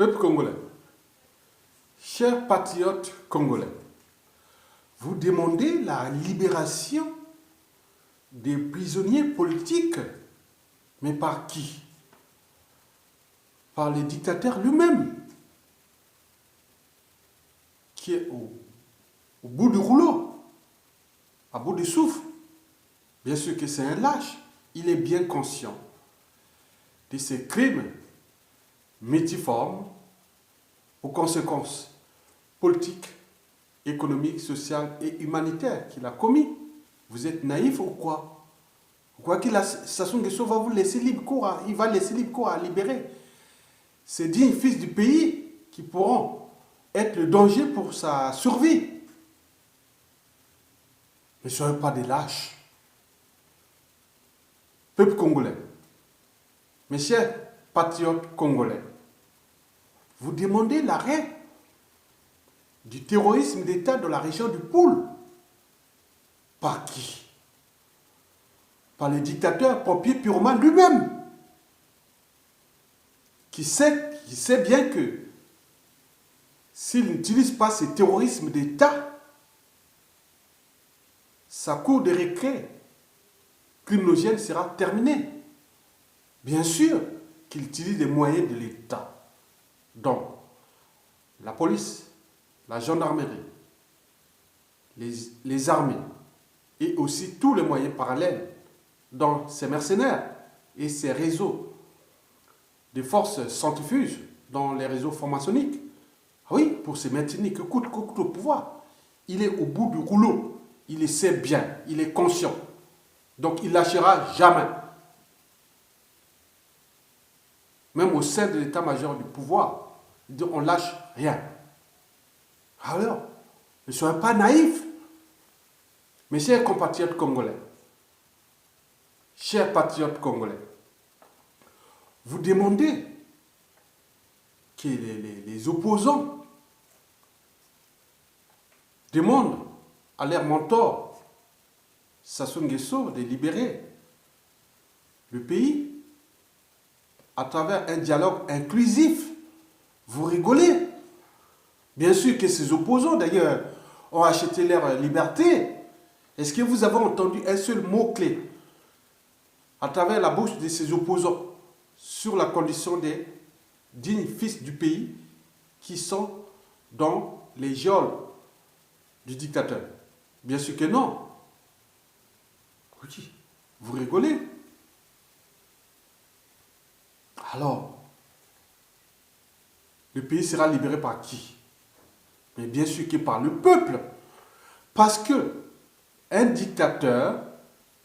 Peuple congolais, chers patriotes congolais, vous demandez la libération des prisonniers politiques, mais par qui? Par le dictateur lui-même, qui est au bout du rouleau, à bout du souffle. Bien sûr que c'est un lâche, il est bien conscient de ces crimes multiformes aux conséquences politiques, économiques, sociales et humanitaires qu'il a commis. Vous êtes naïf ou quoi? Vous croyez qu'il Sassou Nguesso va vous laisser libre cours, il va laisser libre cours à libérer ces dignes fils du pays qui pourront être le danger pour sa survie. Ne soyez pas des lâches. Peuple congolais, mes chers patriotes congolais, vous demandez l'arrêt du terrorisme d'État dans la région du Poul. Par qui? Par le dictateur Pompier Purman lui-même, qui sait bien que s'il n'utilise pas ce terrorisme d'État, sa cour de récré criminogène sera terminée. Bien sûr qu'il utilise les moyens de l'État. Donc, la police, la gendarmerie, les armées et aussi tous les moyens parallèles dans ces mercenaires et ces réseaux de forces centrifuges dans les réseaux formationniques. Oui, pour se maintenir que coûte au pouvoir. Il est au bout du rouleau. Il le sait bien. Il est conscient. Donc il lâchera jamais. Même au sein de l'état-major du pouvoir, on ne lâche rien. Alors, ne soyez pas naïfs. Mes chers compatriotes congolais, chers patriotes congolais, vous demandez que les opposants demandent à leur mentor, Sassou Nguesso, de libérer le pays à travers un dialogue inclusif. Vous rigolez. Bien sûr que ces opposants, d'ailleurs, ont acheté leur liberté. Est-ce que vous avez entendu un seul mot-clé à travers la bouche de ces opposants sur la condition des dignes fils du pays qui sont dans les geôles du dictateur? Bien sûr que non. Oui, vous rigolez. Alors, le pays sera libéré par qui? Mais bien sûr que par le peuple. Parce que un dictateur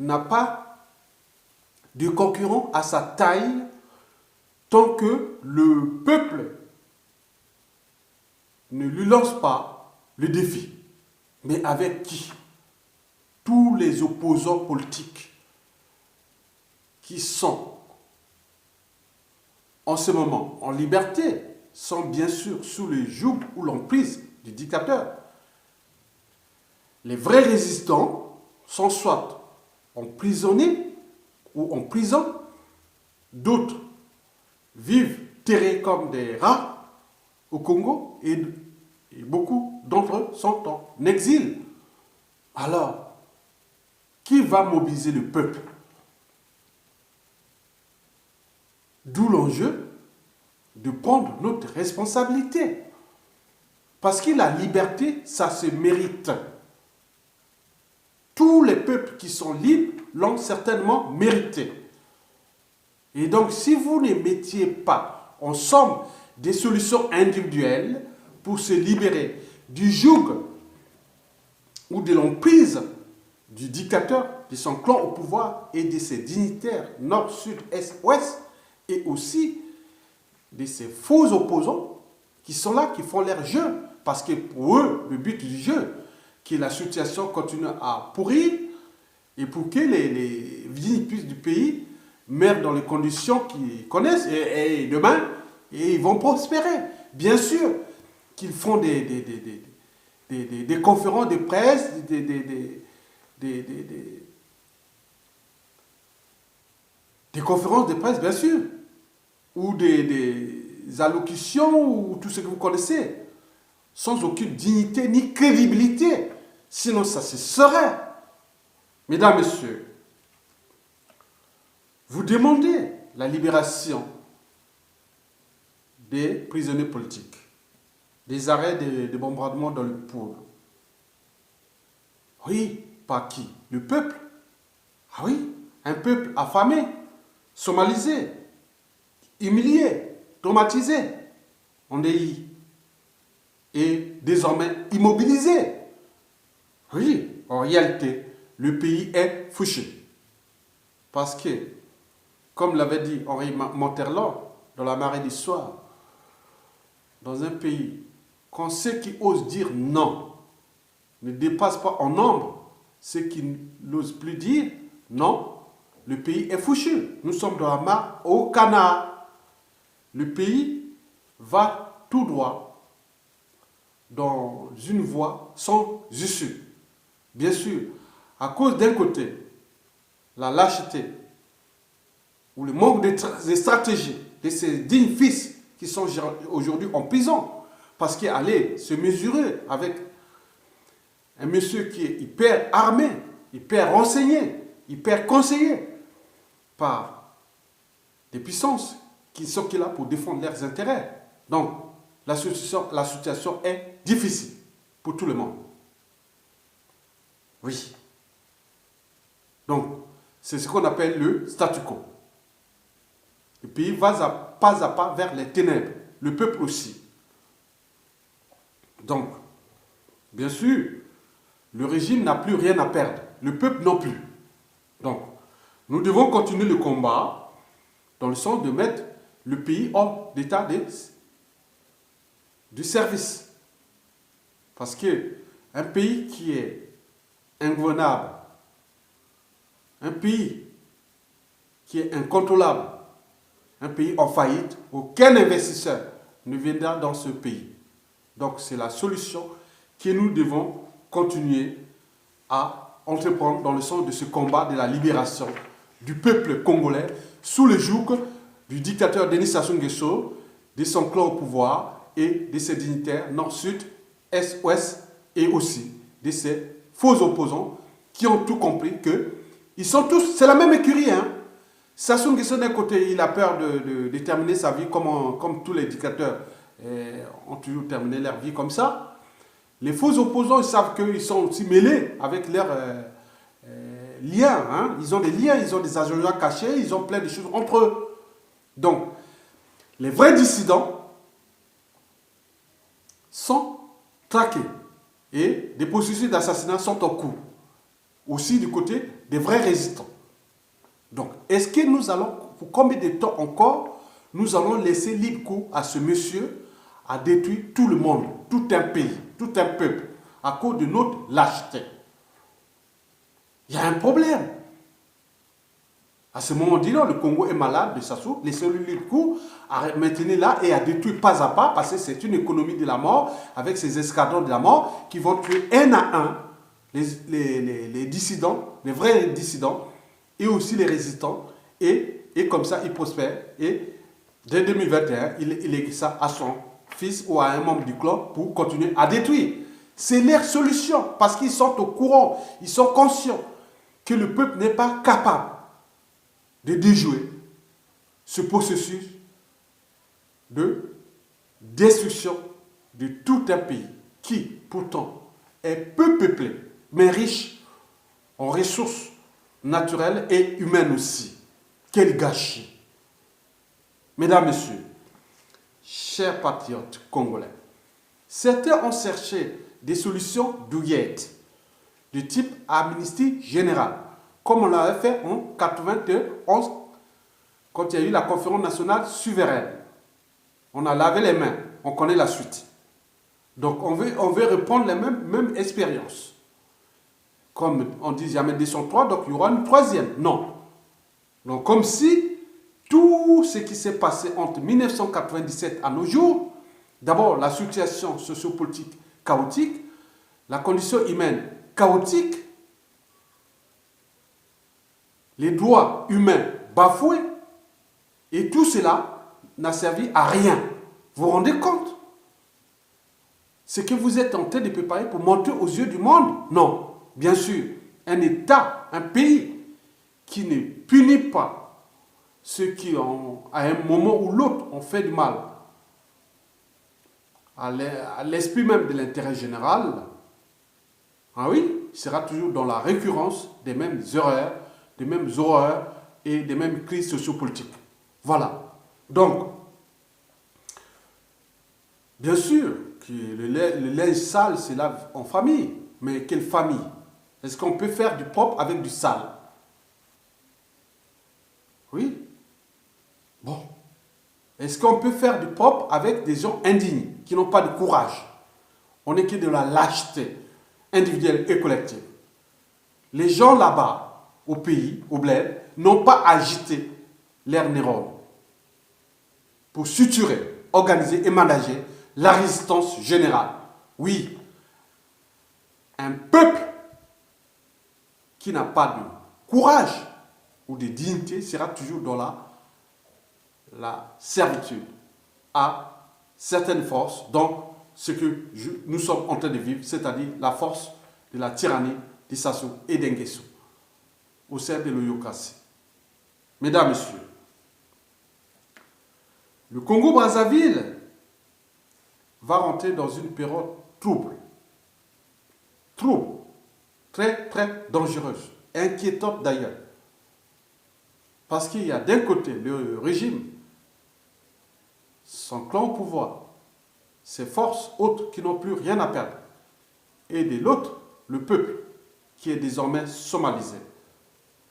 n'a pas de concurrent à sa taille tant que le peuple ne lui lance pas le défi. Mais avec qui? Tous les opposants politiques qui sont en ce moment en liberté sont bien sûr sous le joug ou l'emprise du dictateur. Les vrais résistants sont soit emprisonnés ou en prison, d'autres vivent terrés comme des rats au Congo et beaucoup d'entre eux sont en exil. Alors, qui va mobiliser le peuple? D'où l'enjeu de prendre notre responsabilité. Parce que la liberté, ça se mérite. Tous les peuples qui sont libres l'ont certainement mérité. Et donc, si vous ne mettiez pas en somme des solutions individuelles pour se libérer du joug ou de l'emprise du dictateur, de son clan au pouvoir et de ses dignitaires nord, sud, est, ouest, et aussi de ces faux opposants qui sont là, qui font leur jeu. Parce que pour eux, le but du jeu, que la situation continue à pourrir et pour que les vignes du pays meurent dans les conditions qu'ils connaissent et demain, et ils vont prospérer. Bien sûr qu'ils font des conférences de presse, des conférences de presse, bien sûr, ou des allocutions ou tout ce que vous connaissez, sans aucune dignité ni crédibilité. Sinon, ça se serait. Mesdames, Messieurs, vous demandez la libération des prisonniers politiques, des arrêts de bombardement dans le pôle. Oui, par qui? Le peuple. Ah oui, un peuple affamé, somalisé, humilié, traumatisé, endeuillé et désormais immobilisé. Oui, en réalité, le pays est fouché. Parce que, comme l'avait dit Henri Monterland dans La Marée d'Histoire, dans un pays, quand ceux qui osent dire non ne dépassent pas en nombre ceux qui n'osent plus dire non, le pays est fouchu. Nous sommes dans la mare au canard. Le pays va tout droit dans une voie sans issue. Bien sûr, à cause d'un côté, la lâcheté ou le manque de stratégie de ces dignes fils qui sont aujourd'hui en prison, parce qu'il allait se mesurer avec un monsieur qui est hyper armé, hyper renseigné, hyper conseillé par des puissances qui sont là pour défendre leurs intérêts. Donc, la situation est difficile pour tout le monde. Oui. Donc, c'est ce qu'on appelle le statu quo. Le pays va pas à pas vers les ténèbres. Le peuple aussi. Donc, bien sûr, le régime n'a plus rien à perdre. Le peuple non plus. Donc, nous devons continuer le combat dans le sens de mettre le pays hors d'état de service. Parce qu'un pays qui est ingouvernable, un pays qui est incontrôlable, un pays en faillite, aucun investisseur ne viendra dans ce pays. Donc c'est la solution que nous devons continuer à entreprendre dans le sens de ce combat de la libération du peuple congolais sous le joug du dictateur Denis Sassou Nguesso, de son clan au pouvoir et de ses dignitaires nord-sud, est-ouest et aussi de ses faux opposants qui ont tout compris que ils sont tous, c'est la même écurie, hein. Sassou Nguesso d'un côté, il a peur de terminer sa vie comme tous les dictateurs ont toujours terminé leur vie comme ça. Les faux opposants, ils savent qu'ils sont aussi mêlés avec leurs liens. Hein. Ils ont des liens, ils ont des agendas cachés, ils ont plein de choses entre eux. Donc, les vrais dissidents sont traqués et des processus d'assassinat sont en cours. Aussi du côté des vrais résistants. Donc, est-ce que nous allons, pour combien de temps encore, nous allons laisser libre cours à ce monsieur à détruire tout le monde, tout un pays, tout un peuple, à cause de notre lâcheté? Il y a un problème. À ce moment-là, le Congo est malade de Sassou, laissez-le libre cours à maintenir là et à détruire pas à pas, parce que c'est une économie de la mort, avec ces escadrons de la mort qui vont tuer un à un les dissidents, les vrais dissidents, et aussi les résistants, et comme ça, il prospère. Et dès 2021, il lègue ça à son fils ou à un membre du clan pour continuer à détruire. C'est leur solution, parce qu'ils sont au courant, ils sont conscients que le peuple n'est pas capable de déjouer ce processus de destruction de tout un pays qui, pourtant, est peu peuplé, mais riche en ressources naturelles et humaines aussi. Quel gâchis! Mesdames, Messieurs, chers patriotes congolais, certains ont cherché des solutions douillettes, de type amnistie générale, comme on l'avait fait en 91, quand il y a eu la conférence nationale souveraine. On a lavé les mains, on connaît la suite. Donc on veut reprendre les mêmes expériences. Comme on dit jamais 203, donc il y aura une troisième. Non. Donc comme si tout ce qui s'est passé entre 1997 à nos jours, d'abord la situation sociopolitique chaotique, la condition humaine chaotique, les droits humains bafoués, et tout cela n'a servi à rien. Vous vous rendez compte? Ce que vous êtes en train de préparer pour monter aux yeux du monde? Non. Bien sûr, un État, un pays qui ne punit pas ceux qui, à un moment ou l'autre, ont fait du mal à l'esprit même de l'intérêt général, ah oui, sera toujours dans la récurrence des mêmes erreurs, des mêmes horreurs et des mêmes crises sociopolitiques. Voilà. Donc, bien sûr que le linge sale se lave en famille, mais quelle famille? Est-ce qu'on peut faire du propre avec du sale? Oui. Bon. Est-ce qu'on peut faire du propre avec des gens indignes, qui n'ont pas de courage? On n'est que de la lâcheté individuelle et collective. Les gens là-bas, au pays, au bled, n'ont pas agité leurs neurones pour suturer, organiser et manager la résistance générale. Oui, un peuple qui n'a pas de courage ou de dignité sera toujours dans la servitude à certaines forces, donc ce que nous sommes en train de vivre, c'est-à-dire la force de la tyrannie d'Issassou et d'Nguesso au sein de l'Oyokasi. Mesdames, Messieurs, le Congo-Brazzaville va rentrer dans une période trouble, très très dangereuse, inquiétante d'ailleurs. Parce qu'il y a d'un côté le régime, son clan au pouvoir, ses forces autres qui n'ont plus rien à perdre, et de l'autre, le peuple qui est désormais somalisé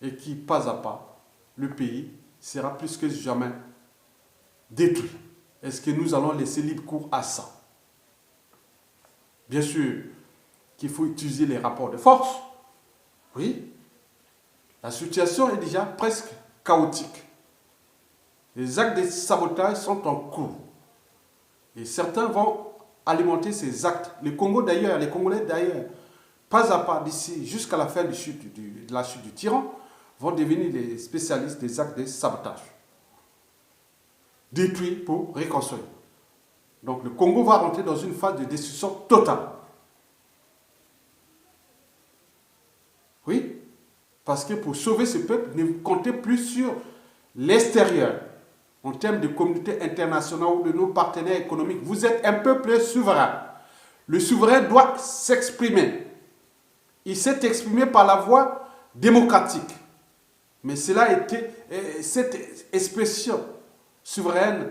et qui, pas à pas, le pays sera plus que jamais détruit. Est-ce que nous allons laisser libre cours à ça? Bien sûr qu'il faut utiliser les rapports de force. Oui, la situation est déjà presque chaotique. Les actes de sabotage sont en cours. Et certains vont alimenter ces actes. Les Congolais d'ailleurs, pas à pas d'ici jusqu'à la fin de la chute du tyran, vont devenir les spécialistes des actes de sabotage. Détruits pour reconstruire. Donc le Congo va rentrer dans une phase de destruction totale. Oui, parce que pour sauver ce peuple, ne comptez plus sur l'extérieur, en termes de communauté internationale ou de nos partenaires économiques. Vous êtes un peuple souverain. Le souverain doit s'exprimer. Il s'est exprimé par la voie démocratique. Mais cette expression souveraine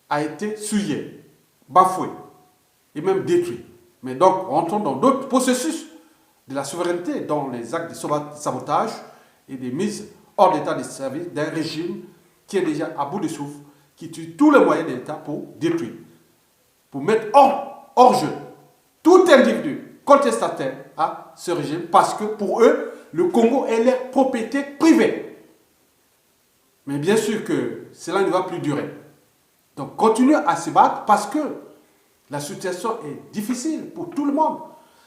a été souillée, bafouée et même détruite. Mais donc, rentrons dans d'autres processus de la souveraineté, dans les actes de sabotage et des mises hors d'état de service d'un régime qui est déjà à bout de souffle, qui tue tous les moyens de l'État pour détruire, pour mettre hors jeu tout individu contestataire à ce régime, parce que pour eux, le Congo est leur propriété privée. Mais bien sûr que cela ne va plus durer. Donc continuez à se battre parce que la situation est difficile pour tout le monde.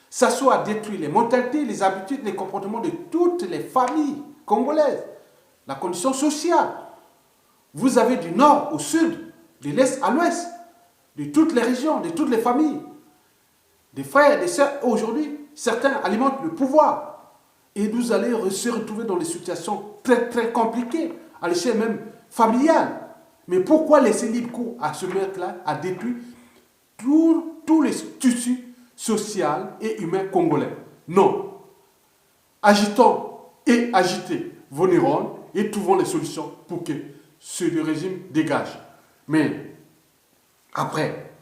Ça soit détruire les mentalités, les habitudes, les comportements de toutes les familles congolaises, la condition sociale. Vous avez du nord au sud, de l'est à l'ouest, de toutes les régions, de toutes les familles, des frères, des sœurs. Aujourd'hui, certains alimentent le pouvoir. Et vous allez se retrouver dans des situations très très compliquées, à l'échelle même familiale. Mais pourquoi laisser libre cours à ce mec-là à détruire tous les tissus sociaux et humains congolais? Non. Agitons et agitez vos neurones et trouvons les solutions pour que ce régime dégage. Mais après,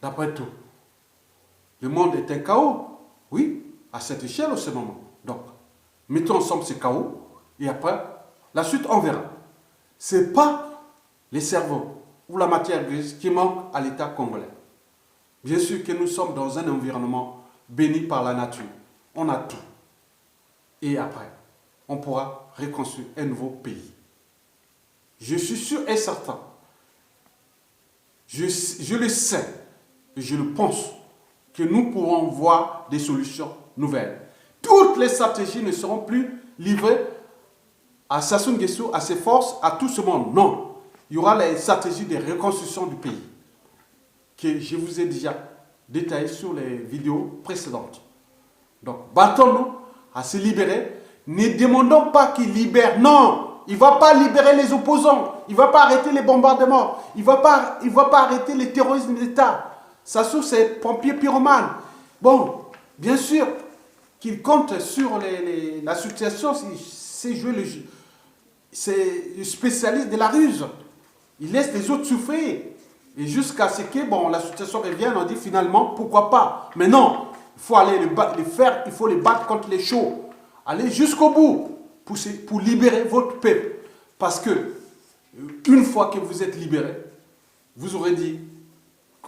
d'après tout, le monde est un chaos. Oui, à cette échelle, en ce moment. Donc, mettons ensemble ce chaos et après, la suite, on verra. Ce n'est pas les cerveaux ou la matière grise qui manquent à l'État congolais. Bien sûr que nous sommes dans un environnement béni par la nature. On a tout. Et après, on pourra reconstruire un nouveau pays. Je suis sûr et certain, je le sais et je le pense, que nous pourrons voir des solutions nouvelles. Toutes les stratégies ne seront plus livrées à Sassou Nguesso, à ses forces, à tout ce monde. Non. il y aura les stratégies de reconstruction du pays, que je vous ai déjà détaillé sur les vidéos précédentes. Donc, battons-nous à se libérer. Ne demandons pas qu'il libère. Non, il ne va pas libérer les opposants. Il ne va pas arrêter les bombardements. Il ne va pas arrêter les terroristes d'État. Ça se trouve, c'est pompiers pyromanes. Bon, bien sûr qu'il compte sur la situation. C'est le spécialiste de la ruse. Il laisse les autres souffrir. Et jusqu'à ce que la situation revienne, on dit finalement, pourquoi pas. Mais non, il faut aller les faire, il faut les battre contre les chauds. Allez jusqu'au bout pour libérer votre peuple. Parce que, une fois que vous êtes libérés, vous aurez dit,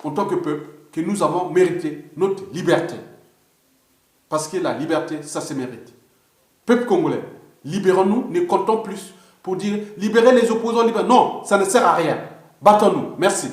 en tant que peuple, que nous avons mérité notre liberté. Parce que la liberté, ça se mérite. Peuple congolais, libérons-nous, ne comptons plus pour dire libérer les opposants. Non, ça ne sert à rien. Battons-nous. Merci.